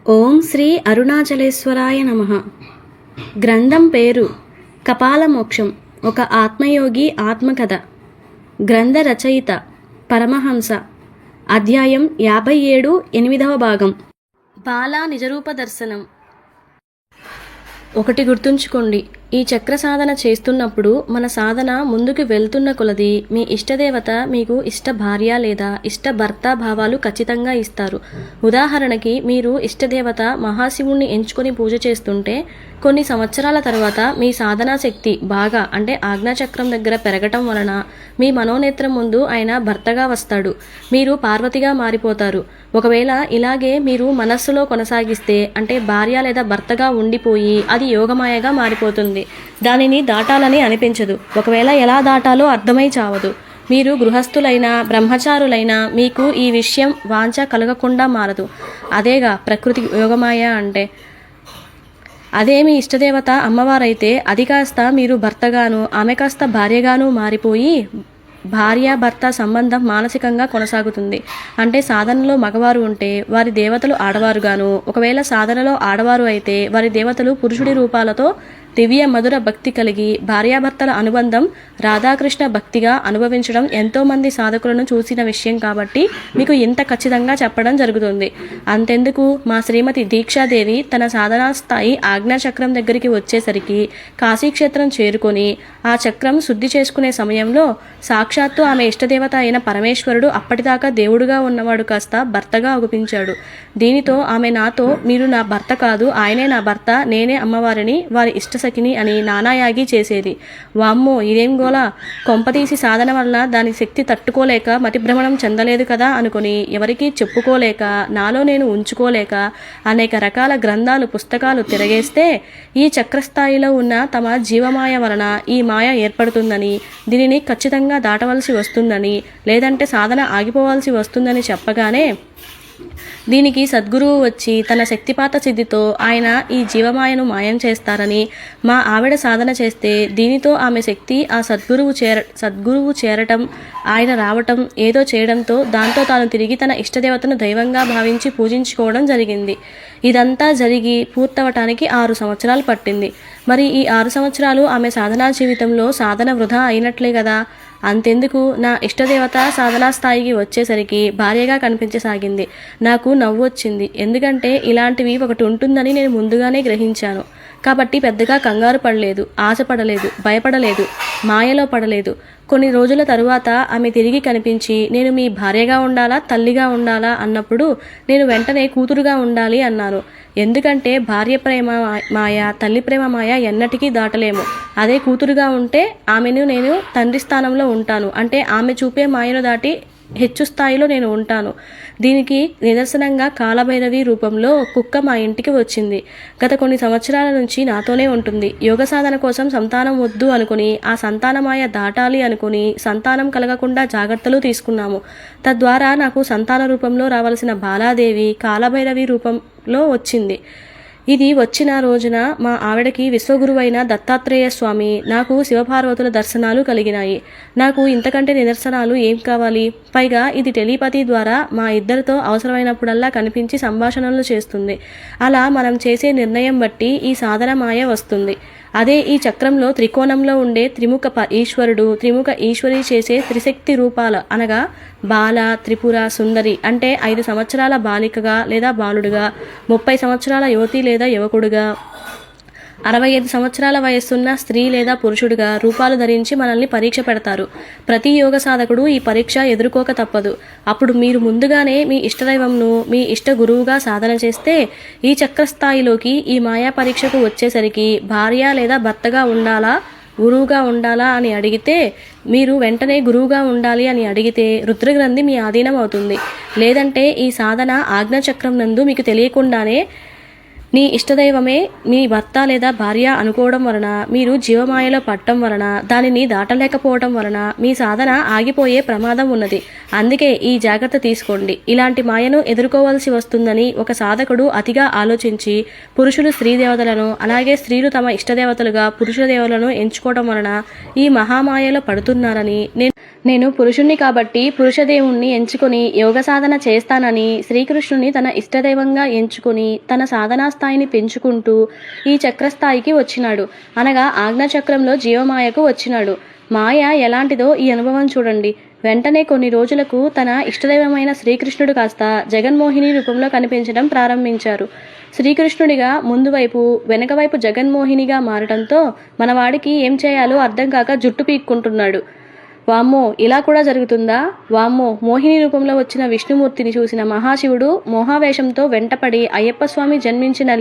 ఓం శ్రీ అరుణాచలేశ్వరాయ నమః. గ్రంథం పేరు కపాలమోక్షం, ఒక ఆత్మయోగి ఆత్మకథ. గ్రంథ రచయిత పరమహంస. అధ్యాయం 57, 8వ భాగం. బాలా నిజరూప దర్శనం. ఒకటి గుర్తుంచుకోండి, ఈ చక్ర సాధన చేస్తున్నప్పుడు మన సాధన ముందుకు వెళ్తున్న కొలది మీ ఇష్టదేవత మీకు ఇష్ట భార్య లేదా ఇష్ట భర్త భావాలు ఖచ్చితంగా ఇస్తారు. ఉదాహరణకి, మీరు ఇష్టదేవత మహాశివుణ్ణి ఎంచుకొని పూజ చేస్తుంటే కొన్ని సంవత్సరాల తర్వాత మీ సాధనా శక్తి బాగా అంటే ఆజ్ఞాచక్రం దగ్గర పెరగటం వలన మీ మనోనేత్రం ముందు ఆయన భర్తగా వస్తాడు, మీరు పార్వతిగా మారిపోతారు. ఒకవేళ ఇలాగే మీరు మనస్సులో కొనసాగిస్తే అంటే భార్య లేదా భర్తగా ఉండిపోయి అది యోగమాయగా మారిపోతుంది. దానిని దాటాలని అనిపించదు. ఒకవేళ ఎలా దాటాలో అర్థమై చావదు. మీరు గృహస్థులైనా బ్రహ్మచారులైనా మీకు ఈ విషయం వాంఛ కలగకుండా మారదు. అదేగా ప్రకృతి యోగమాయ అంటే. అదే మీ ఇష్టదేవత అమ్మవారైతే అది కాస్త మీరు భర్తగాను ఆమె కాస్త భార్యగాను మారిపోయి భార్యాభర్త సంబంధం మానసికంగా కొనసాగుతుంది. అంటే సాధనలో మగవారు ఉంటే వారి దేవతలు ఆడవారుగాను, ఒకవేళ సాధనలో ఆడవారు అయితే వారి దేవతలు పురుషుడి రూపాలతో దివ్య మధుర భక్తి కలిగి భార్యాభర్తల అనుబంధం రాధాకృష్ణ భక్తిగా అనుభవించడం ఎంతోమంది సాధకులను చూసిన విషయం కాబట్టి మీకు ఇంత ఖచ్చితంగా చెప్పడం జరుగుతుంది. అంతెందుకు, మా శ్రీమతి దీక్షాదేవి తన సాధనా స్థాయి ఆజ్ఞాచక్రం దగ్గరికి వచ్చేసరికి కాశీక్షేత్రం చేరుకొని ఆ చక్రం శుద్ధి చేసుకునే సమయంలో సాక్షాత్తు ఆమె ఇష్టదేవత అయిన పరమేశ్వరుడు అప్పటిదాకా దేవుడుగా ఉన్నవాడు కాస్త భర్తగా అగుపించాడు. దీనితో ఆమె నాతో, మీరు నా భర్త కాదు, ఆయనే నా భర్త, నేనే అమ్మవారిని, వారి ఇష్టసఖిని అని నానాయాగి చేసేది. వామ్మో, ఇదేం గోలా! కొంపతీసి సాధన వలన దాని శక్తి తట్టుకోలేక మతిభ్రమణం చెందలేదు కదా అనుకుని ఎవరికీ చెప్పుకోలేక నాలో నేను ఉంచుకోలేక అనేక రకాల గ్రంథాలు పుస్తకాలు తిరగేస్తే ఈ చక్రస్థాయిలో ఉన్న తమ జీవమాయ వలన ఈ మాయ ఏర్పడుతుందని, దీనిని ఖచ్చితంగా దాటవలసి వస్తుందని, లేదంటే సాధన ఆగిపోవాల్సి వస్తుందని చెప్పగానే దీనికి సద్గురువు వచ్చి తన శక్తిపాత సిద్ధితో ఆయన ఈ జీవమాయను మాయం చేస్తారని, మా ఆవిడ సాధన చేస్తే దీనితో ఆమె శక్తి ఆ సద్గురువు చేరటం, ఆయన రావటం, ఏదో చేయడంతో దాంతో తాను తిరిగి తన ఇష్టదేవతను దైవంగా భావించి పూజించుకోవడం జరిగింది. ఇదంతా జరిగి పూర్తవటానికి 6 సంవత్సరాలు పట్టింది. మరి ఈ 6 సంవత్సరాలు ఆమె సాధనా జీవితంలో సాధన వృధా అయినట్లే కదా. అంతెందుకు, నా ఇష్టదేవత సాధనా స్థాయికి వచ్చేసరికి భార్యగా కనిపించసాగింది. నాకు నవ్వు వచ్చింది. ఎందుకంటే ఇలాంటివి ఒకటి ఉంటుందని నేను ముందుగానే గ్రహించాను. కాబట్టి పెద్దగా కంగారు పడలేదు, ఆశపడలేదు, భయపడలేదు, మాయలో పడలేదు. కొన్ని రోజుల తరువాత ఆమె తిరిగి కనిపించి, నేను మీ భార్యగా ఉండాలా, తల్లిగా ఉండాలా అన్నప్పుడు నేను వెంటనే కూతురుగా ఉండాలి అన్నాను. ఎందుకంటే భార్య ప్రేమ మాయ, తల్లి ప్రేమ మాయ ఎన్నటికీ దాటలేము. అదే కూతురుగా ఉంటే ఆమెను నేను తండ్రి స్థానంలో ఉంటాను. అంటే ఆమె చూపే మాయను దాటి హెచ్చు స్థాయిలో నేను ఉంటాను. దీనికి నిదర్శనంగా కాలభైరవి రూపంలో కుక్క మా ఇంటికి వచ్చింది. గత కొన్ని సంవత్సరాల నుంచి నాతోనే ఉంటుంది. యోగ సాధన కోసం సంతానం వద్దు అనుకుని ఆ సంతానమాయ దాటాలి అనుకుని సంతానం కలగకుండా జాగ్రత్తలు తీసుకున్నాము. తద్వారా నాకు సంతాన రూపంలో రావాల్సిన బాలాదేవి కాలభైరవి రూపంలో వచ్చింది. ఇది వచ్చిన రోజున మా ఆవిడకి విశ్వగురువైన దత్తాత్రేయ స్వామి, నాకు శివపార్వతుల దర్శనాలు కలిగినాయి. నాకు ఇంతకంటే నిదర్శనాలు ఏం కావాలి? పైగా ఇది టెలిపతి ద్వారా మా ఇద్దరితో అవసరమైనప్పుడల్లా కనిపించి సంభాషణలు చేస్తుంది. అలా మనం చేసే నిర్ణయం బట్టి ఈ సాధన మాయ వస్తుంది. అదే ఈ చక్రంలో త్రికోణంలో ఉండే త్రిముఖ ఈశ్వరుడు, త్రిముఖ ఈశ్వరి చేసే త్రిశక్తి రూపాల అనగా బాల, త్రిపుర, సుందరి అంటే 5 సంవత్సరాల బాలికగా లేదా బాలుడుగా, 30 సంవత్సరాల యువతి లేదా యువకుడుగా, 65 సంవత్సరాల వయస్సున్న స్త్రీ లేదా పురుషుడిగా రూపాలు ధరించి మనల్ని పరీక్ష పెడతారు. ప్రతి యోగ సాధకుడు ఈ పరీక్ష ఎదుర్కోక తప్పదు. అప్పుడు మీరు ముందుగానే మీ ఇష్టదైవంను మీ ఇష్ట గురువుగా సాధన చేస్తే ఈ చక్రస్థాయిలోకి ఈ మాయా పరీక్షకు వచ్చేసరికి భార్య లేదా భర్తగా ఉండాలా, గురువుగా ఉండాలా అని అడిగితే మీరు వెంటనే గురువుగా ఉండాలి అని అడిగితే రుద్రగ్రంథి మీ ఆధీనం అవుతుంది. లేదంటే ఈ సాధన ఆజ్ఞాచక్రం నందు మీకు తెలియకుండానే నీ ఇష్టదైవమే మీ భర్త లేదా భార్య అనుకోవడం వలన, మీరు జీవమాయలో పట్టడం వలన, దానిని దాటలేకపోవడం వలన మీ సాధన ఆగిపోయే ప్రమాదం ఉన్నది. అందుకే ఈ జాగ్రత్త తీసుకోండి. ఇలాంటి మాయను ఎదుర్కోవాల్సి వస్తుందని ఒక సాధకుడు అతిగా ఆలోచించి పురుషులు స్త్రీ దేవతలను, అలాగే స్త్రీలు తమ ఇష్టదేవతలుగా పురుష దేవతలను ఎంచుకోవడం వలన ఈ మహామాయలో పడుతున్నారని, నేను పురుషుణ్ణి కాబట్టి పురుషదేవుణ్ణి ఎంచుకొని యోగ సాధన చేస్తానని శ్రీకృష్ణుని తన ఇష్టదైవంగా ఎంచుకొని తన సాధనా స్థాయిని పెంచుకుంటూ ఈ చక్రస్థాయికి వచ్చినాడు. అనగా ఆజ్ఞాచక్రంలో జీవమాయకు వచ్చినాడు. మాయ ఎలాంటిదో ఈ అనుభవం చూడండి. వెంటనే కొన్ని రోజులకు తన ఇష్టదైవమైన శ్రీకృష్ణుడు కాస్త జగన్మోహిని రూపంలో కనిపించడం ప్రారంభించారు. శ్రీకృష్ణుడిగా ముందు వైపు వెనక వైపు జగన్మోహినిగా మారటంతో మనవాడికి ఏం చేయాలో అర్థం కాక జుట్టు పీక్కుంటున్నాడు. వామ్మో, ఇలా కూడా జరుగుతుందా? వామ్మో! మోహిని రూపంలో వచ్చిన విష్ణుమూర్తిని చూసిన మహాశివుడు మోహావేశంతో వెంటపడి అయ్యప్ప స్వామి జన్మించిన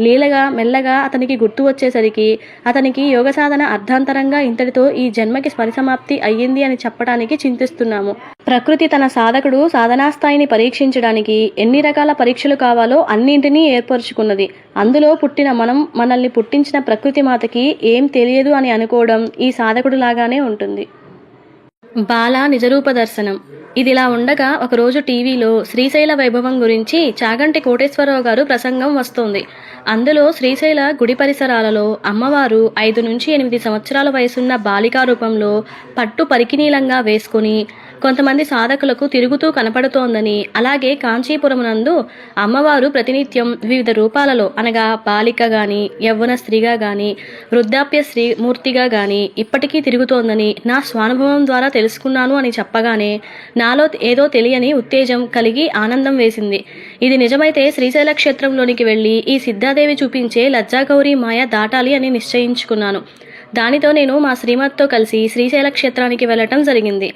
లీలగా మెల్లగా అతనికి గుర్తు వచ్చేసరికి అతనికి యోగ సాధన అర్ధాంతరంగా ఇంతటితో ఈ జన్మకి పరిసమాప్తి అయ్యింది అని చెప్పడానికి చింతిస్తున్నాము. ప్రకృతి తన సాధకుడు సాధనా స్థాయిని పరీక్షించడానికి ఎన్ని రకాల పరీక్షలు కావాలో అన్నింటినీ ఏర్పరచుకున్నది. అందులో పుట్టిన మనల్ని పుట్టించిన ప్రకృతి మాతకి ఏం తెలియదు అని అనుకోవడం ఈ సాధకుడు లాగానే ఉంటుంది. బాల నిజరూప దర్శనం. ఇదిలా ఉండగా ఒకరోజు టీవీలో శ్రీశైల వైభవం గురించి చాగంటి కోటేశ్వరరావు గారు ప్రసంగం వస్తోంది. అందులో శ్రీశైల గుడి పరిసరాలలో అమ్మవారు 5 నుంచి 8 సంవత్సరాల వయసున్న బాలికా రూపంలో పట్టు పరికినీలంగా వేసుకుని కొంతమంది సాధకులకు తిరుగుతూ కనపడుతోందని, అలాగే కాంచీపురం నందు అమ్మవారు ప్రతినిత్యం వివిధ రూపాలలో, అనగా బాలిక గాని, యవ్వన స్త్రీగా గాని, వృద్ధాప్య స్త్రీ మూర్తిగా గాని ఇప్పటికీ తిరుగుతోందని నా స్వానుభవం ద్వారా తెలుసుకున్నాను అని చెప్పగానే నాలో ఏదో తెలియని ఉత్తేజం కలిగి ఆనందం వేసింది. ఇది నిజమైతే శ్రీశైల క్షేత్రంలోనికి వెళ్ళి ఈ సిద్ధాదేవి చూపించే లజ్జాగౌరి మాయ దాటాలి అని నిశ్చయించుకున్నాను. దానితో నేను మా శ్రీమతితో కలిసి శ్రీశైల క్షేత్రానికి వెళ్ళటం జరిగింది.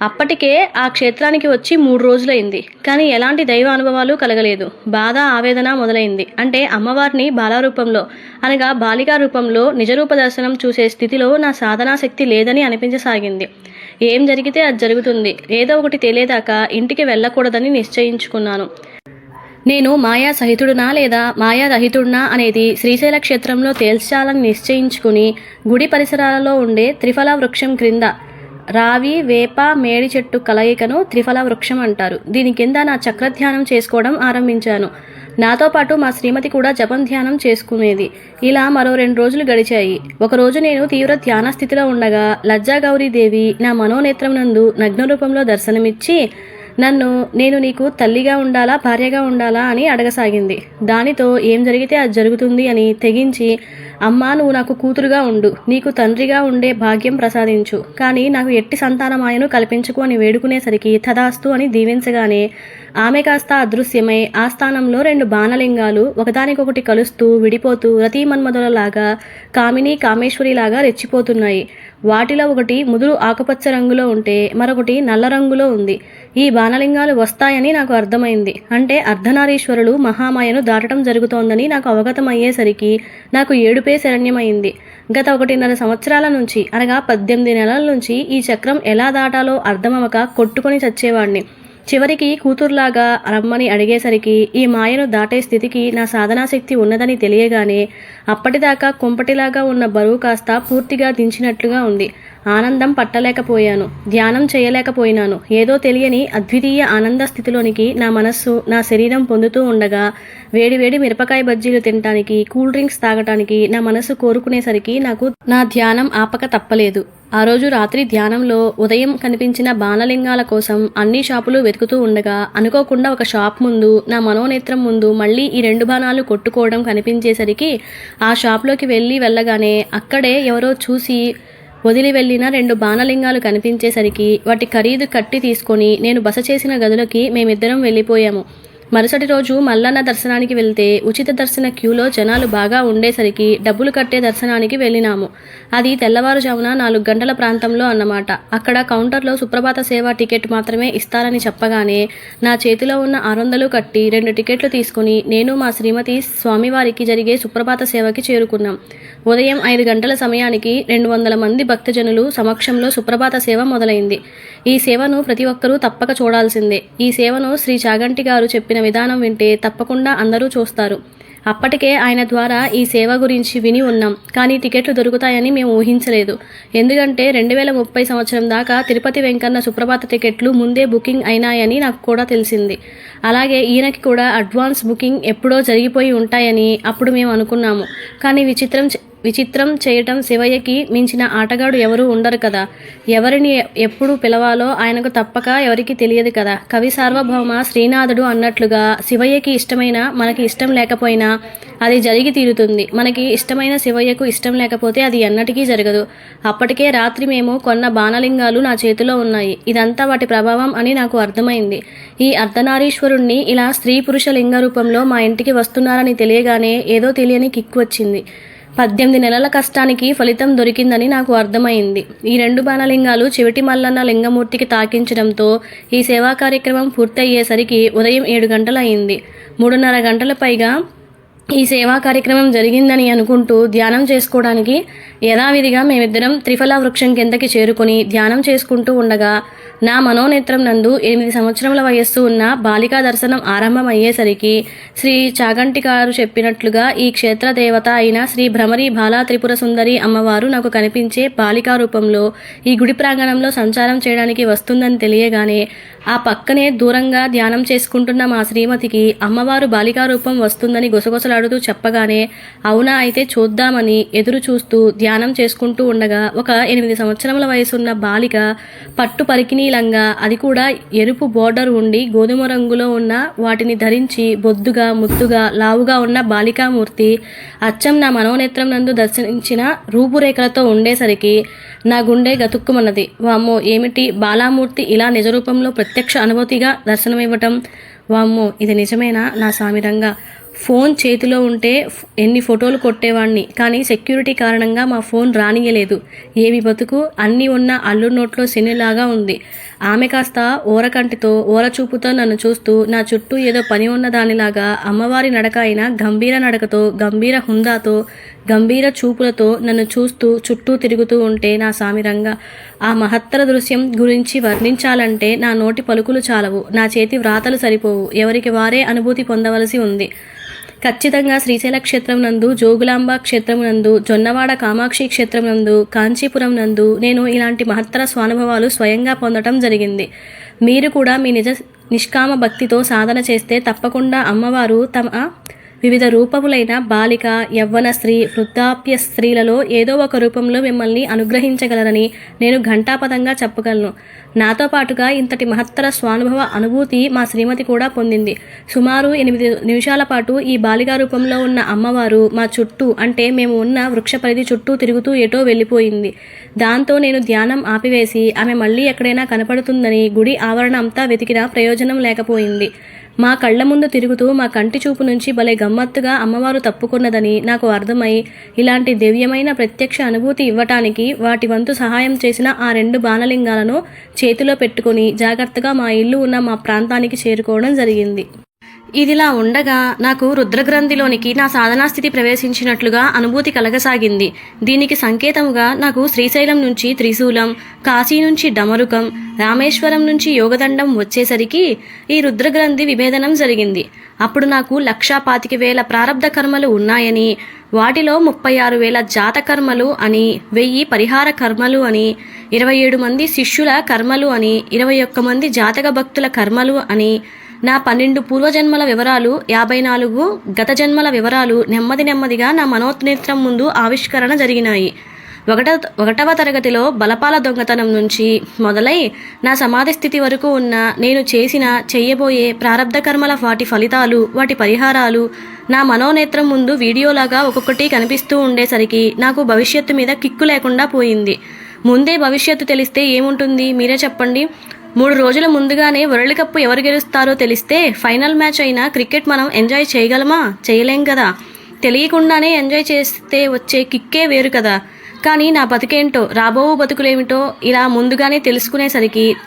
అప్పటికే ఆ క్షేత్రానికి వచ్చి 3 రోజులైంది. కానీ ఎలాంటి దైవ అనుభవాలు కలగలేదు. బాధ, ఆవేదన మొదలైంది. అంటే అమ్మవారిని బాలారూపంలో, అనగా బాలికా రూపంలో నిజరూప దర్శనం చూసే స్థితిలో నా సాధనా శక్తి లేదని అనిపించసాగింది. ఏం జరిగితే అది జరుగుతుంది, ఏదో ఒకటి తెలియదాకా ఇంటికి వెళ్ళకూడదని నిశ్చయించుకున్నాను. నేను మాయా సహితుడునా లేదా మాయా రహితుడునా అనేది శ్రీశైల క్షేత్రంలో తేల్చాలని నిశ్చయించుకుని గుడి పరిసరాలలో ఉండే త్రిఫల వృక్షం క్రింద, రావి, వేప, మేడి చెట్టు కలయికను త్రిఫల వృక్షం అంటారు, దీని కింద నా చక్రధ్యానం చేసుకోవడం ఆరంభించాను. నాతో పాటు మా శ్రీమతి కూడా జపం ధ్యానం చేసుకునేది. ఇలా మరో 2 రోజులు గడిచాయి. ఒకరోజు నేను తీవ్ర ధ్యాన స్థితిలో ఉండగా లజ్జాగౌరీదేవి నా మనోనేత్రం నందు నగ్న రూపంలో దర్శనమిచ్చి నేను నీకు తల్లిగా ఉండాలా, భార్యగా ఉండాలా అని అడగసాగింది. దానితో ఏం జరిగితే అది జరుగుతుంది అని తెగించి, అమ్మా, నువ్వు నాకు కూతురుగా ఉండు, నీకు తండ్రిగా ఉండే భాగ్యం ప్రసాదించు, కానీ నాకు ఎట్టి సంతానమాయను కల్పించుకు అని వేడుకునేసరికి తదాస్తు అని దీవించగానే ఆమె కాస్త అదృశ్యమై ఆ స్థానంలో 2 బాణలింగాలు ఒకదానికొకటి కలుస్తూ విడిపోతూ రతీమన్మధులలాగా, కామిని కామేశ్వరిలాగా రెచ్చిపోతున్నాయి. వాటిలో ఒకటి ముదురు ఆకుపచ్చ రంగులో ఉంటే మరొకటి నల్ల రంగులో ఉంది. ఈ బాణలింగాలు వస్తాయని నాకు అర్థమైంది. అంటే అర్ధనారీశ్వరులు మహామాయను దాటడం జరుగుతోందని నాకు అవగతమయ్యేసరికి నాకు ఏడుపే శరణ్యమైంది. గత 1.5 సంవత్సరాల నుంచి, అనగా 18 నెలల నుంచి ఈ చక్రం ఎలా దాటాలో అర్థమవక కొట్టుకొని చచ్చేవాణ్ణి. చివరికి కూతుర్లాగా రమ్మని అడిగేసరికి ఈ మాయను దాటే స్థితికి నా సాధనాశక్తి ఉన్నదని తెలియగానే అప్పటిదాకా కుంపటిలాగా ఉన్న బరువు కాస్త పూర్తిగా దించినట్లుగా ఉంది. ఆనందం పట్టలేకపోయాను, ధ్యానం చేయలేకపోయినాను. ఏదో తెలియని అద్వితీయ ఆనంద స్థితిలోనికి నా మనస్సు, నా శరీరం పొందుతూ ఉండగా వేడివేడి మిరపకాయ బజ్జీలు తినటానికి, కూల్ డ్రింక్స్ తాగటానికి నా మనస్సు కోరుకునేసరికి నాకు నా ధ్యానం ఆపక తప్పలేదు. ఆ రోజు రాత్రి ధ్యానంలో ఉదయం కనిపించిన బాణలింగాల కోసం అన్ని షాపులు వెతుకుతూ ఉండగా అనుకోకుండా ఒక షాప్ ముందు, నా మనోనేత్రం ముందు మళ్ళీ ఈ 2 బాణాలు కొట్టుకోవడం కనిపించేసరికి ఆ షాప్లోకి వెళ్ళగానే అక్కడే ఎవరో చూసి వదిలి వెళ్లిన 2 బాణలింగాలు కనిపించేసరికి వాటి ఖరీదు కట్టి తీసుకొని నేను బస చేసిన గదులకి మేమిద్దరం వెళ్ళిపోయాము. మరుసటి రోజు మల్లన్న దర్శనానికి వెళ్తే ఉచిత దర్శన క్యూలో జనాలు బాగా ఉండేసరికి డబ్బులు కట్టే దర్శనానికి వెళ్ళినాము. అది తెల్లవారుజామున 4 గంటల ప్రాంతంలో అన్నమాట. అక్కడ కౌంటర్లో సుప్రభాత సేవ టికెట్ మాత్రమే ఇస్తారని చెప్పగానే నా చేతిలో ఉన్న 600 కట్టి 2 టికెట్లు తీసుకుని నేను మా శ్రీమతి స్వామివారికి జరిగే సుప్రభాత సేవకి చేరుకున్నాం. ఉదయం 5 గంటల సమయానికి 200 మంది భక్తజనులు సమక్షంలో సుప్రభాత సేవ మొదలైంది. ఈ సేవను ప్రతి ఒక్కరూ తప్పక చూడాల్సిందే. ఈ సేవను శ్రీ చాగంటి గారు చెప్పిన విధానం వింటే తప్పకుండా అందరూ చూస్తారు. అప్పటికే ఆయన ద్వారా ఈ సేవ గురించి విని ఉన్నాం, కానీ టికెట్లు దొరుకుతాయని మేము ఊహించలేదు. ఎందుకంటే 2030 సంవత్సరం దాకా తిరుపతి వెంకన్న సుప్రభాత టికెట్లు ముందే బుకింగ్ అయినాయని నాకు కూడా తెలిసింది. అలాగే ఈయనకి కూడా అడ్వాన్స్ బుకింగ్ ఎప్పుడో జరిగిపోయి ఉంటాయని అప్పుడు మేము అనుకున్నాము. కానీ విచిత్రం చేయటం శివయ్యకి మించిన ఆటగాడు ఎవరూ ఉండరు కదా. ఎవరిని ఎప్పుడు పిలవాలో ఆయనకు తప్పక ఎవరికి తెలియదు కదా. కవి సార్వభౌమ శ్రీనాథుడు అన్నట్లుగా శివయ్యకి ఇష్టమైన మనకి ఇష్టం లేకపోయినా అది జరిగి తీరుతుంది. మనకి ఇష్టమైన శివయ్యకు ఇష్టం లేకపోతే అది ఎన్నటికీ జరగదు. అప్పటికే రాత్రి మేము కొన్న బాణలింగాలు నా చేతిలో ఉన్నాయి. ఇదంతా వాటి ప్రభావం అని నాకు అర్థమైంది. ఈ అర్ధనారీశ్వరుణ్ణి ఇలా స్త్రీ పురుష లింగ రూపంలో మా ఇంటికి వస్తున్నారని తెలియగానే ఏదో తెలియని కిక్ వచ్చింది. 18 నెలల కష్టానికి ఫలితం దొరికిందని నాకు అర్థమైంది. ఈ 2 బాణలింగాలు చెవిటి మల్లన్న లింగమూర్తికి తాకించడంతో ఈ సేవా కార్యక్రమం పూర్తయ్యేసరికి ఉదయం 7 గంటలు అయింది. 3.5 గంటల పైగా ఈ సేవా కార్యక్రమం జరిగిందని అనుకుంటూ ధ్యానం చేసుకోవడానికి యథావిధిగా మేమిద్దరం త్రిఫల వృక్షం కిందకి చేరుకొని ధ్యానం చేసుకుంటూ ఉండగా నా మనోనేత్రం నందు 8 సంవత్సరముల వయస్సు ఉన్న బాలికా దర్శనం ఆరంభమయ్యేసరికి శ్రీ చాగంటి గారు చెప్పినట్లుగా ఈ క్షేత్ర దేవత అయిన శ్రీ భ్రమరి బాలా త్రిపుర సుందరి అమ్మవారు నాకు కనిపించే బాలికా రూపంలో ఈ గుడి ప్రాంగణంలో సంచారం చేయడానికి వస్తుందని తెలియగానే ఆ పక్కనే దూరంగా ధ్యానం చేసుకుంటున్న మా శ్రీమతికి అమ్మవారు బాలికా రూపం వస్తుందని గుసగుసలాడుతూ చెప్పగానే అవునా అయితే చూద్దామని ఎదురు చూస్తూ ధ్యానం చేసుకుంటూ ఉండగా ఒక 8 సంవత్సరముల వయసున్న బాలిక పట్టు పరికిణీలంగా, అది కూడా ఎరుపు బోర్డర్ ఉండి గోధుమ రంగులో ఉన్న వాటిని ధరించి బొద్దుగా ముద్దుగా లావుగా ఉన్న బాలికామూర్తి అచ్చం నా మనోనేత్రం నందు దర్శించిన రూపురేఖలతో ఉండేసరికి నా గుండె గతుక్కుమన్నది. వామ్మో, ఏమిటి బాలామూర్తి ఇలా నిజరూపంలో ప్రత్యక్ష అనుభూతిగా దర్శనమివ్వటం? వామ్మో, ఇది నిజమేనా? నా సామిరంగా ఫోన్ చేతిలో ఉంటే ఎన్ని ఫోటోలు కొట్టేవాణ్ణి, కానీ సెక్యూరిటీ కారణంగా మా ఫోన్ రానియలేదు. ఏమి బతుకు, అన్నీ ఉన్న అల్లు నోట్లో శనిలాగా ఉంది. ఆమె కాస్త ఓరకంటితో ఓరచూపుతో నన్ను చూస్తూ నా చుట్టూ ఏదో పని ఉన్న దానిలాగా అమ్మవారి నడక అయిన గంభీర నడకతో, గంభీర హుందాతో, గంభీర చూపులతో నన్ను చూస్తూ చుట్టూ తిరుగుతూ ఉంటే నా సామిరంగా ఆ మహత్తర దృశ్యం గురించి వర్ణించాలంటే నా నోటి పలుకులు చాలవు, నా చేతి వ్రాతలు సరిపోవు. ఎవరికి వారే అనుభూతి పొందవలసి ఉంది. ఖచ్చితంగా శ్రీశైల క్షేత్రం నందు, జోగులాంబ క్షేత్రం నందు, జొన్నవాడ కామాక్షి క్షేత్రం నందు, కాంచీపురం నందు నేను ఇలాంటి మహత్తర స్వానుభవాలు స్వయంగా పొందటం జరిగింది. మీరు కూడా మీ నిష్కామ భక్తితో సాధన చేస్తే తప్పకుండా అమ్మవారు తమ వివిధ రూపములైన బాలిక, యవ్వన స్త్రీ, వృద్ధాప్య స్త్రీలలో ఏదో ఒక రూపంలో మిమ్మల్ని అనుగ్రహించగలరని నేను ఘంటాపథంగా చెప్పగలను. నాతో పాటుగా ఇంతటి మహత్తర స్వానుభవ అనుభూతి మా శ్రీమతి కూడా పొందింది. సుమారు 8 నిమిషాల పాటు ఈ బాలికా రూపంలో ఉన్న అమ్మవారు మా చుట్టూ, అంటే మేము ఉన్న వృక్ష పరిధి చుట్టూ తిరుగుతూ ఎటో వెళ్ళిపోయింది. దాంతో నేను ధ్యానం ఆపివేసి ఆమె మళ్ళీ ఎక్కడైనా కనపడుతుందని గుడి ఆవరణ అంతా వెతికినా ప్రయోజనం లేకపోయింది. మా కళ్ల ముందు తిరుగుతూ మా కంటి చూపు నుంచి భలే గమ్మత్తుగా అమ్మవారు తప్పుకున్నదని నాకు అర్థమై ఇలాంటి దివ్యమైన ప్రత్యక్ష అనుభూతి ఇవ్వటానికి వాటి వంతు సహాయం చేసిన ఆ 2 బాణలింగాలను చేతిలో పెట్టుకుని జాగ్రత్తగా మా ఇల్లు ఉన్న మా ప్రాంతానికి చేరుకోవడం జరిగింది. ఇదిలా ఉండగా నాకు రుద్రగ్రంథిలోనికి నా సాధనా స్థితి ప్రవేశించినట్లుగా అనుభూతి కలగసాగింది. దీనికి సంకేతముగా నాకు శ్రీశైలం నుంచి త్రిశూలం, కాశీ నుంచి డమరుకం, రామేశ్వరం నుంచి యోగదండం వచ్చేసరికి ఈ రుద్రగ్రంథి విభేదనం జరిగింది. అప్పుడు నాకు 1,25,000 ప్రారబ్ధ కర్మలు ఉన్నాయని, వాటిలో 36,000 జాత కర్మలు అని, 1000 పరిహార కర్మలు అని, 27 మంది శిష్యుల కర్మలు అని, 21 మంది జాతక భక్తుల కర్మలు అని, నా 12 పూర్వజన్మల వివరాలు, 54 గత జన్మల వివరాలు నెమ్మదిగా నా మనోనేత్రం ముందు ఆవిష్కరణ జరిగినాయి. 1వ తరగతిలో బలపాల దొంగతనం నుంచి మొదలై నా సమాధి స్థితి వరకు ఉన్న నేను చెయ్యబోయే ప్రారబ్ధ కర్మల వాటి ఫలితాలు, వాటి పరిహారాలు నా మనోనేత్రం ముందు వీడియోలాగా ఒక్కొక్కటి కనిపిస్తూ ఉండేసరికి నాకు భవిష్యత్తు మీద కిక్కు లేకుండా పోయింది. ముందే భవిష్యత్తు తెలిస్తే ఏముంటుంది, మీరే చెప్పండి. 3 రోజుల ముందుగానే వరల్డ్ కప్ ఎవరు గెలుస్తారో తెలిస్తే ఫైనల్ మ్యాచ్ అయినా క్రికెట్ మనం ఎంజాయ్ చేయగలమా? చేయలేం కదా. తెలియకుండానే ఎంజాయ్ చేస్తే వచ్చే కిక్కే వేరు కదా. కానీ నా బతుకేంటో, రాబో బతుకులేమిటో ఇలా ముందుగానే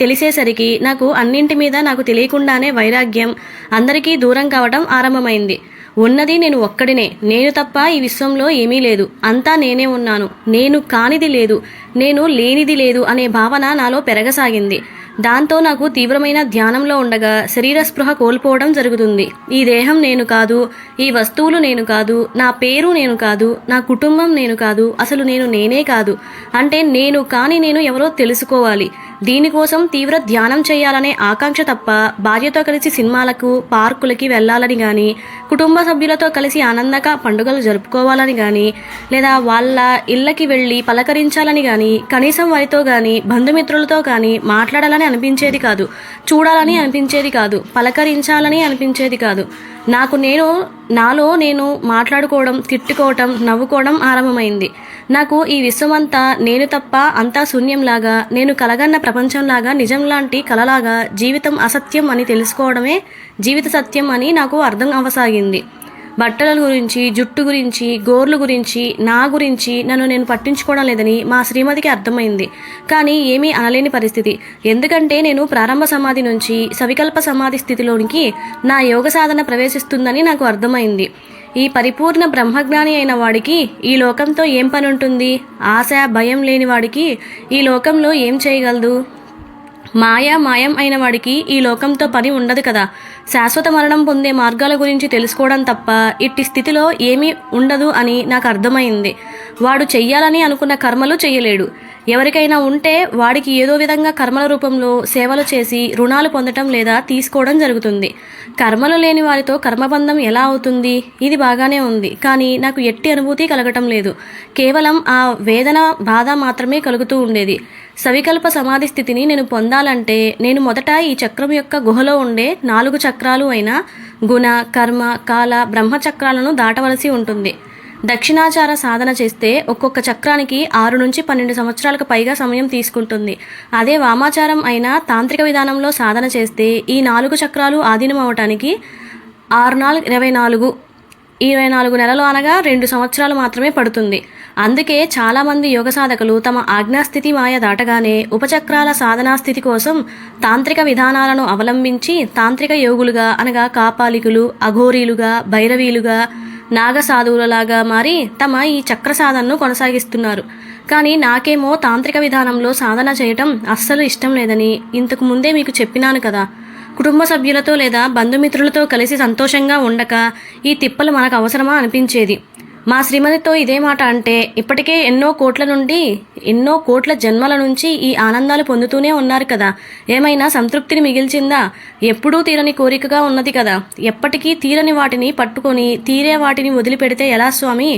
తెలిసేసరికి నాకు అన్నింటి మీద నాకు తెలియకుండానే వైరాగ్యం, అందరికీ దూరం కావడం ఆరంభమైంది. ఉన్నది నేను ఒక్కడినే, నేను తప్ప ఈ విశ్వంలో ఏమీ లేదు, అంతా నేనే ఉన్నాను, నేను కానిది లేదు, నేను లేనిది లేదు అనే భావన నాలో పెరగసాగింది. దాంతో నాకు తీవ్రమైన ధ్యానంలో ఉండగా శరీర స్పృహ కోల్పోవడం జరుగుతుంది. ఈ దేహం నేను కాదు, ఈ వస్తువులు నేను కాదు, నా పేరు నేను కాదు, నా కుటుంబం నేను కాదు, అసలు నేను నేనే కాదు. అంటే నేను కాని నేను ఎవరో తెలుసుకోవాలి. దీనికోసం తీవ్ర ధ్యానం చేయాలనే ఆకాంక్ష తప్ప భార్యతో కలిసి సినిమాలకు, పార్కులకి వెళ్ళాలని కానీ, కుటుంబ సభ్యులతో కలిసి ఆనందంగా పండుగలు జరుపుకోవాలని కానీ, లేదా వాళ్ళ ఇళ్ళకి వెళ్ళి పలకరించాలని కానీ, కనీసం వారితో కానీ బంధుమిత్రులతో కానీ మాట్లాడాలని అనిపించేది కాదు, చూడాలని అనిపించేది కాదు, పలకరించాలని అనిపించేది కాదు. నాలో నేను మాట్లాడుకోవడం, తిట్టుకోవటం, నవ్వుకోవడం ఆరంభమైంది. నాకు ఈ విశ్వమంతా నేను తప్ప అంతా శూన్యంలాగా, నేను కలగన్న ప్రపంచంలాగా, నిజంలాంటి కలలాగా, జీవితం అసత్యం అని తెలుసుకోవడమే జీవిత సత్యం అని నాకు అర్థం అవసాగింది. బట్టల గురించి, జుట్టు గురించి, గోర్లు గురించి, నా గురించి నన్ను నేను పట్టించుకోవడం లేదని మా శ్రీమతికి అర్థమైంది. కానీ ఏమీ అనలేని పరిస్థితి. ఎందుకంటే నేను ప్రారంభ సమాధి నుంచి సవికల్ప సమాధి స్థితిలోనికి నా యోగ సాధన ప్రవేశిస్తుందని నాకు అర్థమైంది. ఈ పరిపూర్ణ బ్రహ్మజ్ఞాని అయిన వాడికి ఈ లోకంతో ఏం పని ఉంటుంది? ఆశ, భయం లేని వాడికి ఈ లోకంలో ఏం చేయగలదు? మాయం అయిన వాడికి ఈ లోకంతో పని ఉండదు కదా. శాశ్వత మరణం పొందే మార్గాల గురించి తెలుసుకోవడం తప్ప ఇట్టి స్థితిలో ఏమీ ఉండదు అని నాకు అర్థమైంది. వాడు చెయ్యాలని అనుకున్న కర్మలు చెయ్యలేడు. ఎవరికైనా ఉంటే వాడికి ఏదో విధంగా కర్మల రూపంలో సేవలు చేసి రుణాలు పొందటం లేదా తీసుకోవడం జరుగుతుంది. కర్మలు లేని వారితో కర్మబంధం ఎలా అవుతుంది? ఇది బాగానే ఉంది, కానీ నాకు ఎట్టి అనుభూతి కలగటం లేదు. కేవలం ఆ వేదన, బాధ మాత్రమే కలుగుతూ ఉండేది. సవికల్ప సమాధి స్థితిని నేను పొందాలంటే నేను మొదట ఈ చక్రం యొక్క గుహలో ఉండే 4 చక్రాలు అయిన గుణ, కర్మ, కాల, బ్రహ్మచక్రాలను దాటవలసి ఉంటుంది. దక్షిణాచార సాధన చేస్తే ఒక్కొక్క చక్రానికి 6 నుంచి 12 సంవత్సరాలకు పైగా సమయం తీసుకుంటుంది. అదే వామాచారం అయిన తాంత్రిక విధానంలో సాధన చేస్తే ఈ 4 చక్రాలు ఆధీనం అవటానికి 24 నెలలు అనగా 2 సంవత్సరాలు మాత్రమే పడుతుంది. అందుకే చాలామంది యోగ సాధకులు తమ ఆజ్ఞాస్థితి మాయ దాటగానే ఉపచక్రాల సాధనా స్థితి కోసం తాంత్రిక విధానాలను అవలంబించి తాంత్రిక యోగులుగా అనగా కాపాలికులు, అఘోరీలుగా, భైరవీలుగా, నాగసాధువులలాగా మారి తమ ఈ చక్ర సాధనను కొనసాగిస్తున్నారు. కానీ నాకేమో తాంత్రిక విధానంలో సాధన చేయటం అస్సలు ఇష్టం లేదని ఇంతకు ముందే మీకు చెప్పినాను కదా. కుటుంబ సభ్యులతో లేదా బంధుమిత్రులతో కలిసి సంతోషంగా ఉండక ఈ తిప్పలు మనకు అవసరమా అనిపించేది. మా శ్రీమతితో ఇదే మాట అంటే, ఇప్పటికే ఎన్నో కోట్ల జన్మల నుంచి ఈ ఆనందాలు పొందుతూనే ఉన్నారు కదా, ఏమైనా సంతృప్తిని మిగిల్చిందా? ఎప్పుడూ తీరని కోరికగా ఉన్నది కదా. ఎప్పటికీ తీరని వాటిని పట్టుకొని తీరే వాటిని వదిలిపెడితే ఎలా స్వామి?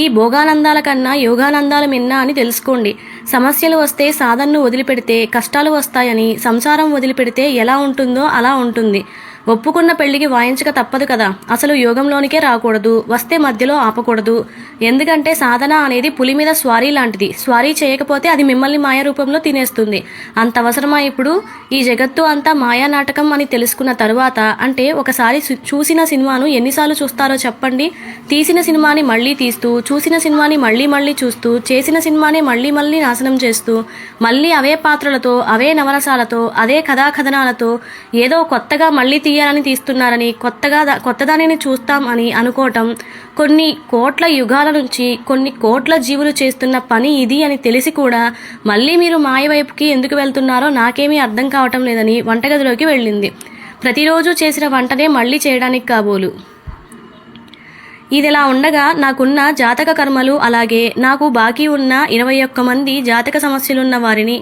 ఈ భోగానందాల కన్నా యోగానందాలు మిన్నా అని తెలుసుకోండి. సమస్యలు వస్తే సాధనను వదిలిపెడితే కష్టాలు వస్తాయని, సంసారం వదిలిపెడితే ఎలా ఉంటుందో అలా ఉంటుంది. ఒప్పుకున్న పెళ్లికి వాయించక తప్పదు కదా. అసలు యోగంలోనికే రాకూడదు, వస్తే మధ్యలో ఆపకూడదు. ఎందుకంటే సాధన అనేది పులి మీద స్వారీ లాంటిది. స్వారీ చేయకపోతే అది మిమ్మల్ని మాయా రూపంలో తినేస్తుంది. అంత అవసరమా ఇప్పుడు? ఈ జగత్తు అంతా మాయా నాటకం అని తెలుసుకున్న తరువాత, అంటే ఒకసారి చూసిన సినిమాను ఎన్నిసార్లు చూస్తారో చెప్పండి? తీసిన సినిమాని మళ్ళీ తీస్తూ, చూసిన సినిమాని మళ్ళీ చూస్తూ, చేసిన సినిమాని మళ్ళీ నాశనం చేస్తూ, మళ్ళీ అవే పాత్రలతో, అవే నవరసాలతో, అదే కథాకథనాలతో ఏదో కొత్తగా మళ్ళీ తీయాలని తీస్తున్నారని, కొత్తదానిని చూస్తాం అని అనుకోవటం, కొన్ని కోట్ల యుగాల నుంచి కొన్ని కోట్ల జీవులు చేస్తున్న పని ఇది అని తెలిసి కూడా మళ్ళీ మీరు మాయ వైపుకి ఎందుకు వెళ్తున్నారో నాకేమీ అర్థం కావటం లేదని వంటగదిలోకి వెళ్ళింది. ప్రతిరోజు చేసిన వంటనే మళ్ళీ చేయడానికి కాబోలు. ఇదిలా ఉండగా నాకున్న జాతక కర్మలు, అలాగే నాకు బాకీ ఉన్న 21 మంది జాతక సమస్యలున్న వారిని,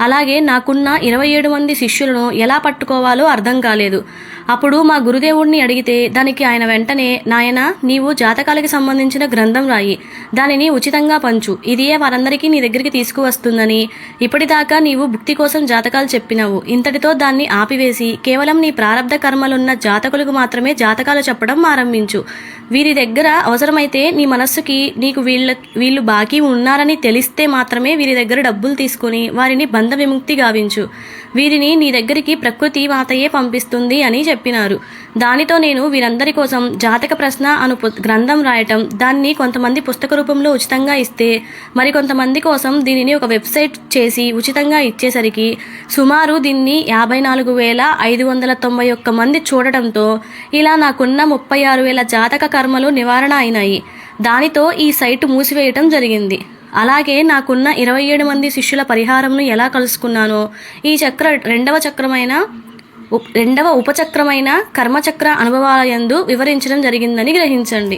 అలాగే నాకున్న 27 మంది శిష్యులను ఎలా పట్టుకోవాలో అర్థం కాలేదు. అప్పుడు మా గురుదేవుడిని అడిగితే దానికి ఆయన వెంటనే, నాయనా, నీవు జాతకాలకి సంబంధించిన గ్రంథం రాయి, దానిని ఉచితంగా పంచు, ఇదియే వారందరికీ నీ దగ్గరికి తీసుకువస్తుందని. ఇప్పటిదాకా నీవు భుక్తి కోసం జాతకాలు చెప్పినావు, ఇంతటితో దాన్ని ఆపివేసి కేవలం నీ ప్రారంధ కర్మలున్న జాతకులకు మాత్రమే జాతకాలు చెప్పడం ఆరంభించు. వీరి దగ్గర అవసరమైతే నీ మనస్సుకి నీకు వీళ్ళు బాకీ ఉన్నారని తెలిస్తే మాత్రమే వీరి దగ్గర డబ్బులు తీసుకుని వారిని బంధ విముక్తి గావించు. వీరిని నీ దగ్గరికి ప్రకృతి మాతయే పంపిస్తుంది అని చెప్పినారు. దానితో నేను వీరందరి కోసం జాతక ప్రశ్న అను గ్రంథం రాయటం, దాన్ని కొంతమంది పుస్తక రూపంలో ఉచితంగా ఇస్తే మరికొంతమంది కోసం దీనిని ఒక వెబ్సైట్ చేసి ఉచితంగా ఇచ్చేసరికి సుమారు దీన్ని 54,591 మంది చూడటంతో ఇలా నాకున్న 36,000 జాతక కర్మలు నివారణ అయినాయి. దానితో ఈ సైటు మూసివేయటం జరిగింది. అలాగే నాకున్న 27 మంది శిష్యుల పరిహారంను ఎలా కలుసుకున్నానో ఈ రెండవ ఉపచక్రమైన కర్మచక్ర అనుభవాలయందు వివరించడం జరిగిందని గ్రహించండి.